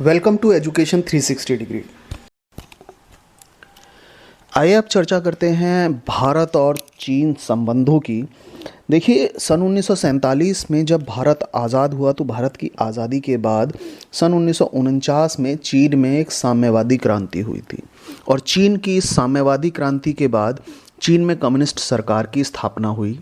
Welcome to education 360 degree. आइए अब चर्चा करते हैं भारत और चीन संबंधों की। देखिए, सन 1947 में जब भारत आज़ाद हुआ तो भारत की आज़ादी के बाद सन 1949 में चीन में एक साम्यवादी क्रांति हुई थी। और चीन की इस साम्यवादी क्रांति के बाद चीन में कम्युनिस्ट सरकार की स्थापना हुई।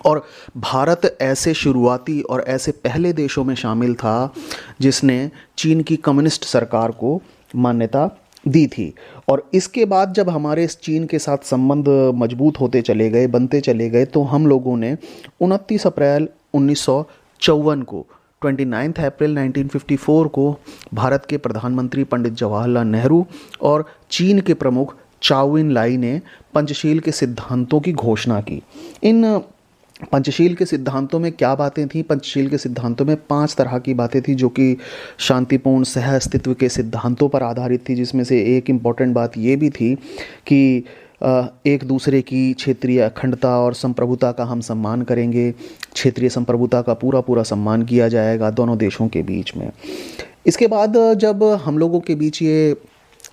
और भारत ऐसे शुरुआती और ऐसे पहले देशों में शामिल था जिसने चीन की कम्युनिस्ट सरकार को मान्यता दी थी। और इसके बाद जब हमारे इस चीन के साथ संबंध मजबूत होते चले गए, बनते चले गए, तो हम लोगों ने 29 अप्रैल 1954 को 29 अप्रैल 1954 को भारत के प्रधानमंत्री पंडित जवाहरलाल नेहरू और चीन के प्रमुख चाउ इन लाई ने पंचशील के सिद्धांतों की घोषणा की। इन पंचशील के सिद्धांतों में क्या बातें थीं? पंचशील के सिद्धांतों में 5 तरह की बातें थी जो कि शांतिपूर्ण सह अस्तित्व के सिद्धांतों पर आधारित थी, जिसमें से एक इम्पॉर्टेंट बात ये भी थी कि एक दूसरे की क्षेत्रीय अखंडता और संप्रभुता का हम सम्मान करेंगे। क्षेत्रीय संप्रभुता का पूरा पूरा सम्मान किया जाएगा दोनों देशों के बीच में। इसके बाद जब हम लोगों के बीच ये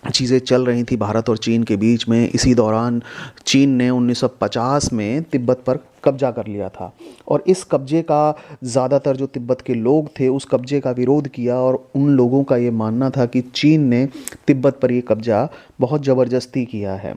चीज़ें चल रही थी भारत और चीन के बीच में, इसी दौरान चीन ने 1950 में तिब्बत पर कब्जा कर लिया था। और इस कब्जे का ज़्यादातर जो तिब्बत के लोग थे उस कब्जे का विरोध किया, और उन लोगों का ये मानना था कि चीन ने तिब्बत पर ये कब्जा बहुत ज़बरदस्ती किया है।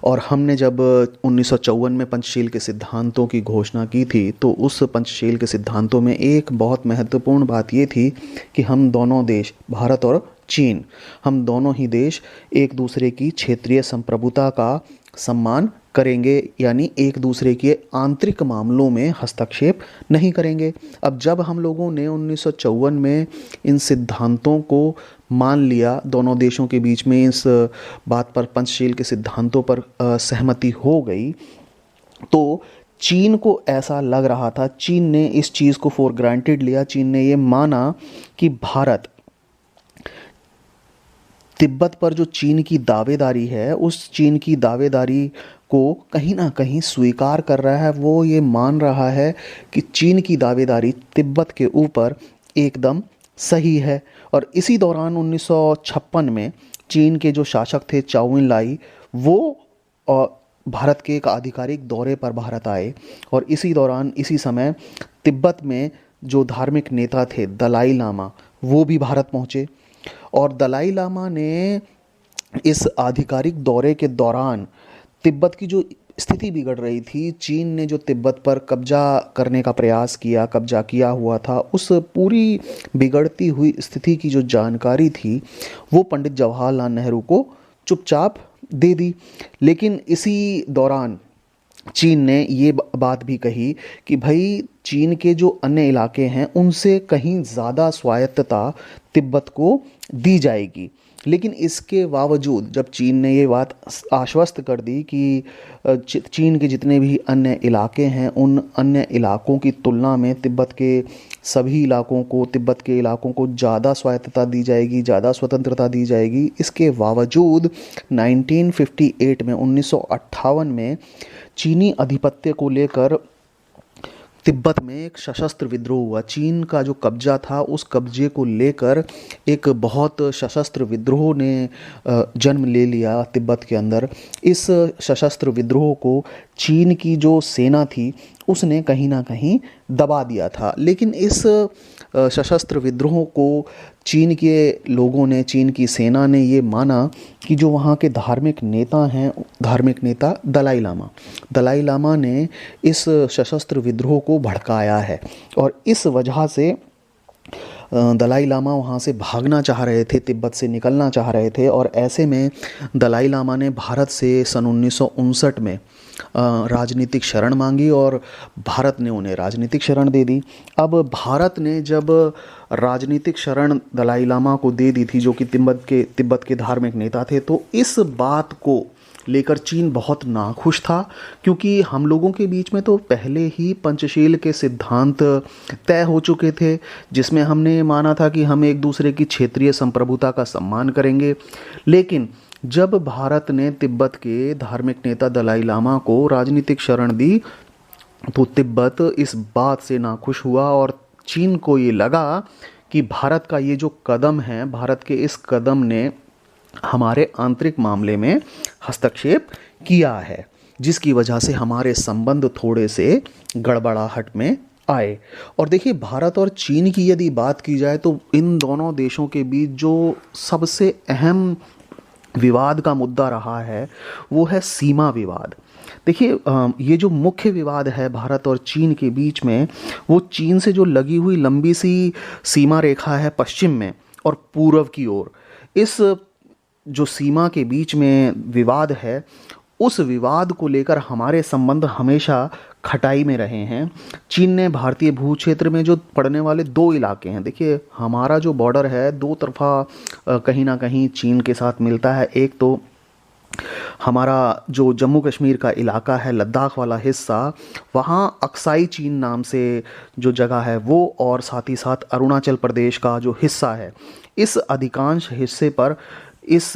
और हमने जब 1954 में पंचशील के सिद्धांतों की घोषणा की थी तो उस पंचशील के सिद्धांतों में एक बहुत महत्वपूर्ण बात ये थी कि हम दोनों देश, भारत और चीन, हम दोनों ही देश एक दूसरे की क्षेत्रीय संप्रभुता का सम्मान करेंगे, यानी एक दूसरे के आंतरिक मामलों में हस्तक्षेप नहीं करेंगे। अब जब हम लोगों ने 1954 में इन सिद्धांतों को मान लिया, दोनों देशों के बीच में इस बात पर, पंचशील के सिद्धांतों पर सहमति हो गई, तो चीन को ऐसा लग रहा था, चीन ने इस चीज़ को फॉर ग्रांटेड लिया। चीन ने ये माना कि भारत तिब्बत पर जो चीन की दावेदारी है, उस चीन की दावेदारी को कहीं ना कहीं स्वीकार कर रहा है। वो ये मान रहा है कि चीन की दावेदारी तिब्बत के ऊपर एकदम सही है। और इसी दौरान 1956 में चीन के जो शासक थे चाउ इन लाई, वो भारत के एक आधिकारिक दौरे पर भारत आए। और इसी दौरान, इसी समय तिब्बत में जो धार्मिक नेता थे दलाई लामा, वो भी भारत पहुँचे। और दलाई लामा ने इस आधिकारिक दौरे के दौरान तिब्बत की जो स्थिति बिगड़ रही थी, चीन ने जो तिब्बत पर कब्जा करने का प्रयास किया, कब्जा किया हुआ था, उस पूरी बिगड़ती हुई स्थिति की जो जानकारी थी वो पंडित जवाहरलाल नेहरू को चुपचाप दे दी। लेकिन इसी दौरान चीन ने ये बात भी कही कि भाई, चीन के जो अन्य इलाके हैं उनसे कहीं ज़्यादा स्वायत्तता तिब्बत को दी जाएगी। लेकिन इसके बावजूद जब चीन ने ये बात आश्वस्त कर दी कि चीन के जितने भी अन्य इलाके हैं, उन अन्य इलाकों की तुलना में तिब्बत के सभी इलाकों को, तिब्बत के इलाकों को ज़्यादा स्वायत्तता दी जाएगी, ज़्यादा स्वतंत्रता दी जाएगी, इसके बावजूद 1958 में, 1958 में चीनी आधिपत्य को लेकर तिब्बत में एक सशस्त्र विद्रोह हुआ। चीन का जो कब्जा था, उस कब्जे को लेकर एक बहुत सशस्त्र विद्रोह ने जन्म ले लिया तिब्बत के अंदर। इस सशस्त्र विद्रोह को चीन की जो सेना थी उसने कहीं ना कहीं दबा दिया था। लेकिन इस सशस्त्र विद्रोह को चीन के लोगों ने, चीन की सेना ने ये माना कि जो वहाँ के धार्मिक नेता हैं, धार्मिक नेता दलाई लामा ने इस सशस्त्र विद्रोह को भड़काया है। और इस वजह से दलाई लामा वहाँ से भागना चाह रहे थे, तिब्बत से निकलना चाह रहे थे। और ऐसे में दलाई लामा ने भारत से सन 1959 में राजनीतिक शरण मांगी और भारत ने उन्हें राजनीतिक शरण दे दी। अब भारत ने जब राजनीतिक शरण दलाई लामा को दे दी थी, जो कि तिब्बत के धार्मिक नेता थे, तो इस बात को लेकर चीन बहुत नाखुश था, क्योंकि हम लोगों के बीच में तो पहले ही पंचशील के सिद्धांत तय हो चुके थे, जिसमें हमने माना था कि हम एक दूसरे की क्षेत्रीय संप्रभुता का सम्मान करेंगे। लेकिन जब भारत ने तिब्बत के धार्मिक नेता दलाई लामा को राजनीतिक शरण दी तो तिब्बत इस बात से नाखुश हुआ और चीन को ये लगा कि भारत का ये जो कदम है, भारत के इस कदम ने हमारे आंतरिक मामले में हस्तक्षेप किया है, जिसकी वजह से हमारे संबंध थोड़े से गड़बड़ाहट में आए। और देखिए, भारत और चीन की यदि बात की जाए तो इन दोनों देशों के बीच जो सबसे अहम विवाद का मुद्दा रहा है वो है सीमा विवाद। देखिए, ये जो मुख्य विवाद है भारत और चीन के बीच में, वो चीन से जो लगी हुई लंबी सी सीमा रेखा है पश्चिम में और पूर्व की ओर, इस जो सीमा के बीच में विवाद है, उस विवाद को लेकर हमारे संबंध हमेशा खटाई में रहे हैं। चीन ने भारतीय भू क्षेत्र में जो पड़ने वाले दो इलाके हैं, देखिए हमारा जो बॉर्डर है दो तरफा कहीं ना कहीं चीन के साथ मिलता है। एक तो हमारा जो जम्मू कश्मीर का इलाका है, लद्दाख वाला हिस्सा, वहाँ अक्साई चीन नाम से जो जगह है वो, और साथ ही साथ अरुणाचल प्रदेश का जो हिस्सा है, इस अधिकांश हिस्से पर इस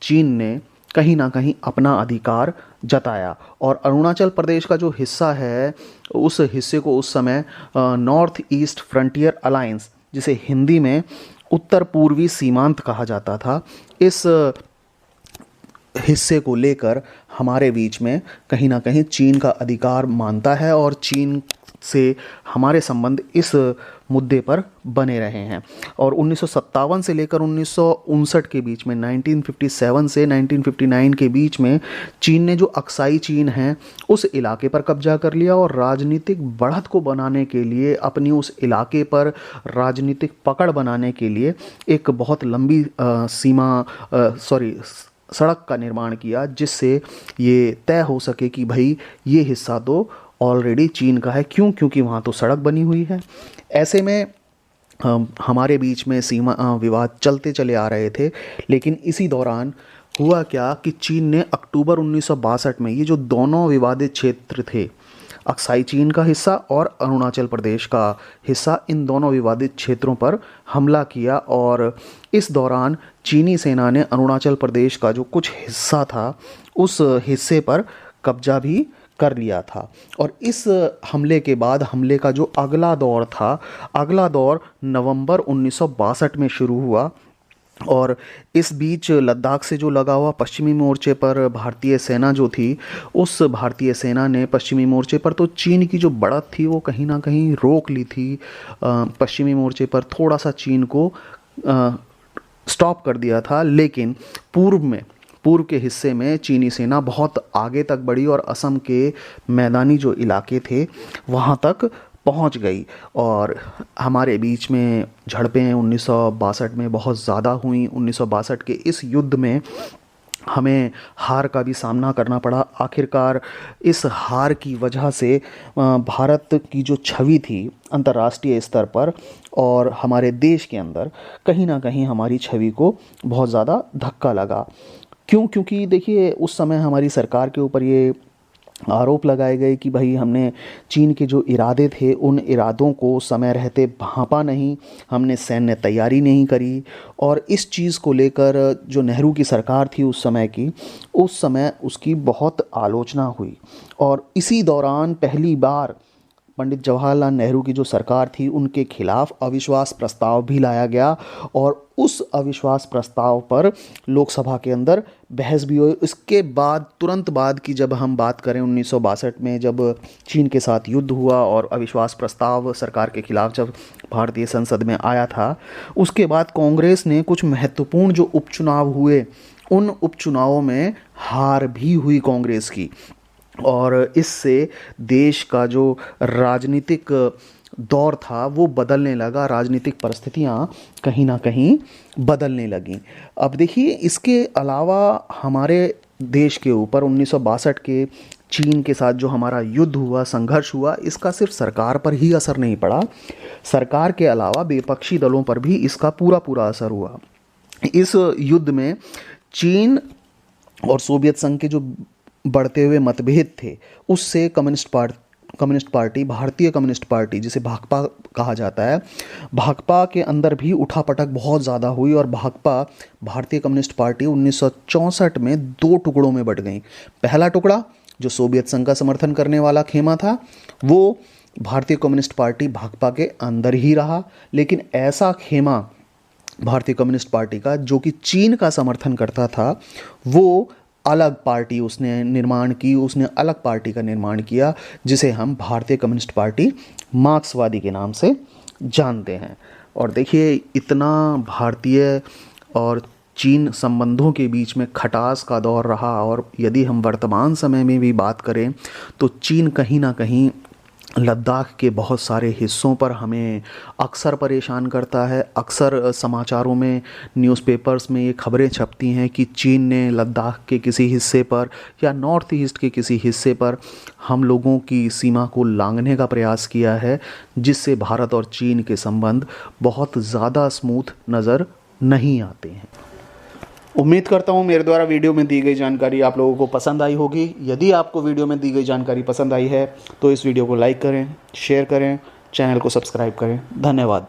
चीन ने कहीं ना कहीं अपना अधिकार जताया। और अरुणाचल प्रदेश का जो हिस्सा है, उस हिस्से को उस समय नॉर्थ ईस्ट फ्रंटियर अलायंस, जिसे हिंदी में उत्तर पूर्वी सीमांत कहा जाता था, इस हिस्से को लेकर हमारे बीच में कहीं ना कहीं चीन का अधिकार मानता है और चीन से हमारे संबंध इस मुद्दे पर बने रहे हैं। और 1957 से लेकर 1959 के बीच में, 1957 से 1959 के बीच में, चीन ने जो अक्साई चीन है उस इलाके पर कब्जा कर लिया और राजनीतिक बढ़त को बनाने के लिए, अपनी उस इलाके पर राजनीतिक पकड़ बनाने के लिए एक बहुत लंबी सड़क का निर्माण किया, जिससे ये तय हो सके कि भाई ये हिस्सा तो ऑलरेडी चीन का है। क्योंकि वहाँ तो सड़क बनी हुई है। ऐसे में हमारे बीच में सीमा विवाद चलते चले आ रहे थे। लेकिन इसी दौरान हुआ क्या कि चीन ने अक्टूबर 1962 में ये जो दोनों विवादित क्षेत्र थे, अक्साई चीन का हिस्सा और अरुणाचल प्रदेश का हिस्सा, इन दोनों विवादित क्षेत्रों पर हमला किया। और इस दौरान चीनी सेना ने अरुणाचल प्रदेश का जो कुछ हिस्सा था उस हिस्से पर कब्जा भी कर लिया था। और इस हमले के बाद हमले का जो अगला दौर था, अगला दौर नवंबर 1962 में शुरू हुआ। और इस बीच लद्दाख से जो लगा हुआ पश्चिमी मोर्चे पर भारतीय सेना जो थी, उस भारतीय सेना ने पश्चिमी मोर्चे पर तो चीन की जो बढ़त थी वो कहीं ना कहीं रोक ली थी। पश्चिमी मोर्चे पर थोड़ा सा चीन को स्टॉप कर दिया था। लेकिन पूर्व के हिस्से में चीनी सेना बहुत आगे तक बढ़ी और असम के मैदानी जो इलाके थे वहाँ तक पहुँच गई। और हमारे बीच में झड़पें 1962 में बहुत ज़्यादा हुई। 1962 के इस युद्ध में हमें हार का भी सामना करना पड़ा। आखिरकार इस हार की वजह से भारत की जो छवि थी अंतर्राष्ट्रीय स्तर पर और हमारे देश के अंदर, कहीं ना कहीं हमारी छवि को बहुत ज़्यादा धक्का लगा। क्योंकि देखिए, उस समय हमारी सरकार के ऊपर ये आरोप लगाए गए कि भाई हमने चीन के जो इरादे थे उन इरादों को समय रहते भांपा नहीं, हमने सैन्य तैयारी नहीं करी। और इस चीज़ को लेकर जो नेहरू की सरकार थी उस समय उसकी बहुत आलोचना हुई। और इसी दौरान पहली बार पंडित जवाहरलाल नेहरू की जो सरकार थी उनके खिलाफ अविश्वास प्रस्ताव भी लाया गया। और उस अविश्वास प्रस्ताव पर लोकसभा के अंदर बहस भी हुई। इसके बाद, तुरंत बाद की जब हम बात करें, 1962 में जब चीन के साथ युद्ध हुआ और अविश्वास प्रस्ताव सरकार के खिलाफ जब भारतीय संसद में आया था, उसके बाद कांग्रेस ने कुछ महत्वपूर्ण जो उपचुनाव हुए, उन उपचुनावों में हार भी हुई कांग्रेस की। और इससे देश का जो राजनीतिक दौर था वो बदलने लगा, राजनीतिक परिस्थितियाँ कहीं ना कहीं बदलने लगीं। अब देखिए, इसके अलावा हमारे देश के ऊपर 1962 के चीन के साथ जो हमारा युद्ध हुआ, संघर्ष हुआ, इसका सिर्फ सरकार पर ही असर नहीं पड़ा, सरकार के अलावा विपक्षी दलों पर भी इसका पूरा असर हुआ। इस युद्ध में चीन और सोवियत संघ के जो बढ़ते हुए मतभेद थे, उससे कम्युनिस्ट पार्टी, भारतीय कम्युनिस्ट पार्टी जिसे भाकपा कहा जाता है, भाकपा के अंदर भी उठापटक बहुत ज़्यादा हुई। और भारतीय कम्युनिस्ट पार्टी 1964 में दो टुकड़ों में बंट गई। पहला टुकड़ा जो सोवियत संघ का समर्थन करने वाला खेमा था, वो भारतीय कम्युनिस्ट पार्टी भाकपा के अंदर ही रहा, लेकिन ऐसा खेमा भारतीय कम्युनिस्ट पार्टी का जो कि चीन का समर्थन करता था, वो अलग पार्टी उसने निर्माण की, उसने अलग पार्टी का निर्माण किया जिसे हम भारतीय कम्युनिस्ट पार्टी मार्क्सवादी के नाम से जानते हैं। और देखिए, इतना भारतीय और चीन संबंधों के बीच में खटास का दौर रहा, और यदि हम वर्तमान समय में भी बात करें तो चीन कहीं ना कहीं लद्दाख के बहुत सारे हिस्सों पर हमें अक्सर परेशान करता है। अक्सर समाचारों में, न्यूज़पेपर्स में ये खबरें छपती हैं कि चीन ने लद्दाख के किसी हिस्से पर या नॉर्थ ईस्ट के किसी हिस्से पर हम लोगों की सीमा को लांघने का प्रयास किया है, जिससे भारत और चीन के संबंध बहुत ज़्यादा स्मूथ नज़र नहीं आते हैं। उम्मीद करता हूँ मेरे द्वारा वीडियो में दी गई जानकारी आप लोगों को पसंद आई होगी। यदि आपको वीडियो में दी गई जानकारी पसंद आई है तो इस वीडियो को लाइक करें, शेयर करें, चैनल को सब्सक्राइब करें। धन्यवाद।